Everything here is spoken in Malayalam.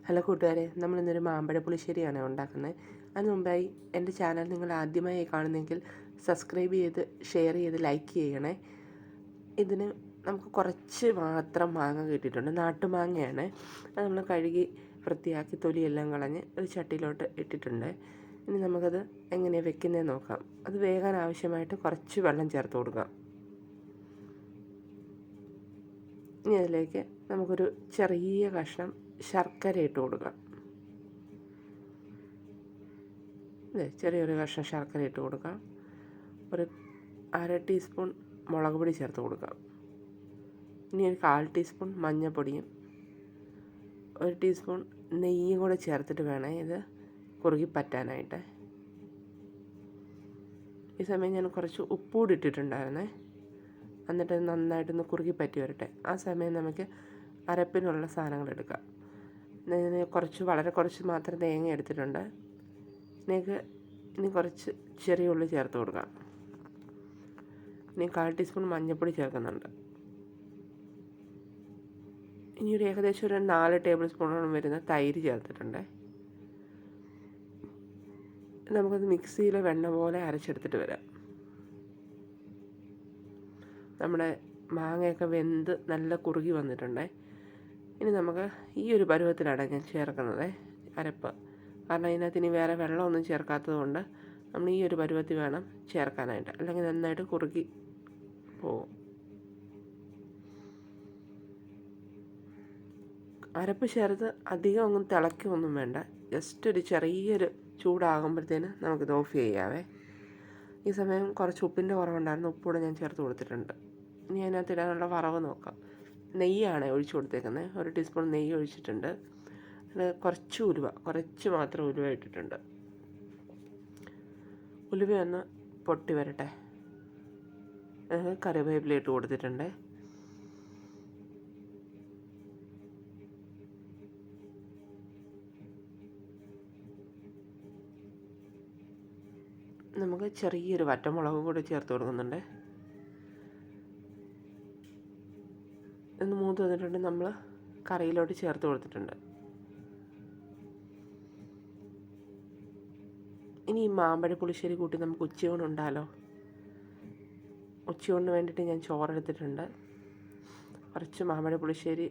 ഹലോ കൂട്ടുകാരെ, നമ്മളിന്നൊരു മാമ്പഴ പുളിശ്ശേരിയാണ് ഉണ്ടാക്കുന്നത്. അതിന് മുമ്പായി എൻ്റെ ചാനൽ നിങ്ങൾ ആദ്യമായി കാണുന്നെങ്കിൽ സബ്സ്ക്രൈബ് ചെയ്ത് ഷെയർ ചെയ്ത് ലൈക്ക് ചെയ്യണേ. ഇതിന് നമുക്ക് കുറച്ച് മാത്രം മാങ്ങ കിട്ടിയിട്ടുണ്ട്. നാട്ടുമാങ്ങയാണ്. അത് നമ്മൾ കഴുകി വൃത്തിയാക്കി തൊലിയെല്ലാം കളഞ്ഞ് ഒരു ചട്ടിയിലോട്ട് ഇട്ടിട്ടുണ്ട്. ഇനി നമുക്കത് എങ്ങനെയാണ് വെക്കുന്നതെന്ന് നോക്കാം. അത് വേകാൻ ആവശ്യമായിട്ട് കുറച്ച് വെള്ളം ചേർത്ത് കൊടുക്കാം. ഇനി അതിലേക്ക് നമുക്കൊരു ചെറിയ കഷ്ണം ശർക്കര ഇട്ട് കൊടുക്കാം. ചെറിയൊരു കഷ്ണം ശർക്കര ഇട്ട് കൊടുക്കാം. ഒരു 1/2 ടീസ്പൂൺ മുളക് പൊടി ചേർത്ത് കൊടുക്കാം. ഇനി ഒരു 1/4 ടീസ്പൂൺ മഞ്ഞൾപ്പൊടിയും 1 ടീസ്പൂൺ നെയ്യും കൂടെ ചേർത്തിട്ട് വേണം ഇത് കുറുകി പറ്റാനായിട്ട്. ഈ സമയം ഞാൻ കുറച്ച് ഉപ്പുകൂടി ഇട്ടിട്ടുണ്ടായിരുന്നേ. എന്നിട്ട് നന്നായിട്ടൊന്ന് കുറുകി പറ്റി വരട്ടെ. ആ സമയം നമുക്ക് അരപ്പിനുള്ള സാധനങ്ങൾ എടുക്കാം. വളരെ കുറച്ച് മാത്രം തേങ്ങ എടുത്തിട്ടുണ്ട്. ഇനി കുറച്ച് ചെറിയ ഉള്ളി ചേർത്ത് കൊടുക്കാം. ഇനി 1/4 ടീസ്പൂൺ മഞ്ഞൾപ്പൊടി ചേർക്കുന്നുണ്ട്. ഇനി ഏകദേശം ഒരു 4 ടേബിൾ സ്പൂണോളം വരുന്ന തൈര് ചേർത്തിട്ടുണ്ട്. നമുക്കത് മിക്സിയിൽ വെണ്ണ പോലെ അരച്ചെടുത്തിട്ട് വരാം. നമ്മുടെ മാങ്ങയൊക്കെ വെന്ത് നല്ല കുറുകി വന്നിട്ടുണ്ട്. ഇനി നമുക്ക് ഈ ഒരു പരുവത്തിലാണ് ഞാൻ ചേർക്കുന്നത് അരപ്പ്. കാരണം ഇതിനകത്ത് ഇനി വേറെ വെള്ളമൊന്നും ചേർക്കാത്തത് കൊണ്ട് നമ്മൾ ഈ ഒരു പരുവത്തിൽ വേണം ചേർക്കാനായിട്ട്, അല്ലെങ്കിൽ നന്നായിട്ട് കുറുകി പോകും. അരപ്പ് ചേർത്ത് അധികം ഒന്നും തിളയ്ക്കൊന്നും വേണ്ട. ജസ്റ്റ് ഒരു ചെറിയൊരു ചൂടാകുമ്പോഴത്തേന് നമുക്കിത് ഓഫ് ചെയ്യാവേ. ഈ സമയം കുറച്ച് ഉപ്പിൻ്റെ കുറവുണ്ടായിരുന്നു. ഉപ്പൂടെ ഞാൻ ചേർത്ത് കൊടുത്തിട്ടുണ്ട്. ഇനി അതിനകത്ത് ഇടാനുള്ള വറവ് നോക്കാം. നെയ്യാണ് ഒഴിച്ചു കൊടുത്തേക്കുന്നത്. 1 ടീസ്പൂൺ നെയ്യ് ഒഴിച്ചിട്ടുണ്ട്. കുറച്ച് കുറച്ച് മാത്രം ഉലുവ ഇട്ടിട്ടുണ്ട്. ഉലുവ ഒന്ന് പൊട്ടി വരട്ടെ. കറിവേപ്പില ഇട്ട് കൊടുത്തിട്ടുണ്ട്. നമുക്ക് ചെറിയൊരു വറ്റമുളകും കൂടി ചേർത്ത് കൊടുക്കുന്നുണ്ട്. ഒന്ന് മൂത്ത് വന്നിട്ടുണ്ട്. നമ്മൾ കറിയിലോട്ട് ചേർത്ത് കൊടുത്തിട്ടുണ്ട്. ഇനി ഈ മാമ്പഴ പുളിശ്ശേരി കൂട്ടി നമുക്ക് ഉച്ചയൂണ് ഉണ്ടാലോ. ഉച്ചയൂണിന് വേണ്ടിയിട്ട് ഞാൻ ചോറെടുത്തിട്ടുണ്ട്. കുറച്ച് മാമ്പഴ പുളിശ്ശേരി